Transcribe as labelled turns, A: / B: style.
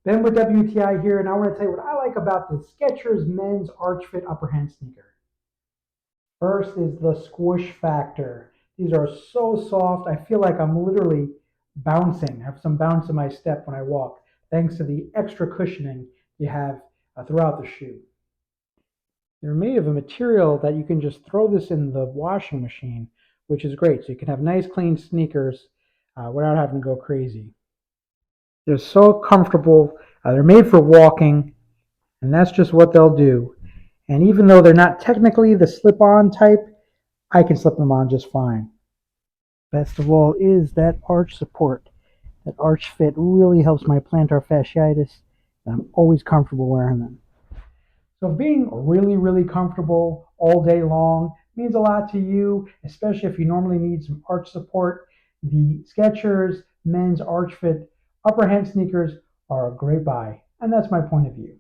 A: Ben with WTI here, and I want to tell you what I like about the Skechers Men's Arch Fit Upper Hand sneaker. First is the squish factor. These are so soft. I feel like I'm literally bouncing. I have some bounce in my step when I walk, thanks to the extra cushioning you have throughout the shoe. They're made of a material that you can just throw this in the washing machine, which is great. So you can have nice, clean sneakers without having to go crazy. They're so comfortable. They're made for walking, and that's just what they'll do. And even though they're not technically the slip-on type, I can slip them on just fine. Best of all is that arch support. That arch fit really helps my plantar fasciitis, and I'm always comfortable wearing them. So being really, really comfortable all day long means a lot to you, especially if you normally need some arch support. The Skechers Men's Arch Fit Upper Hand sneakers are a great buy, and that's my point of view.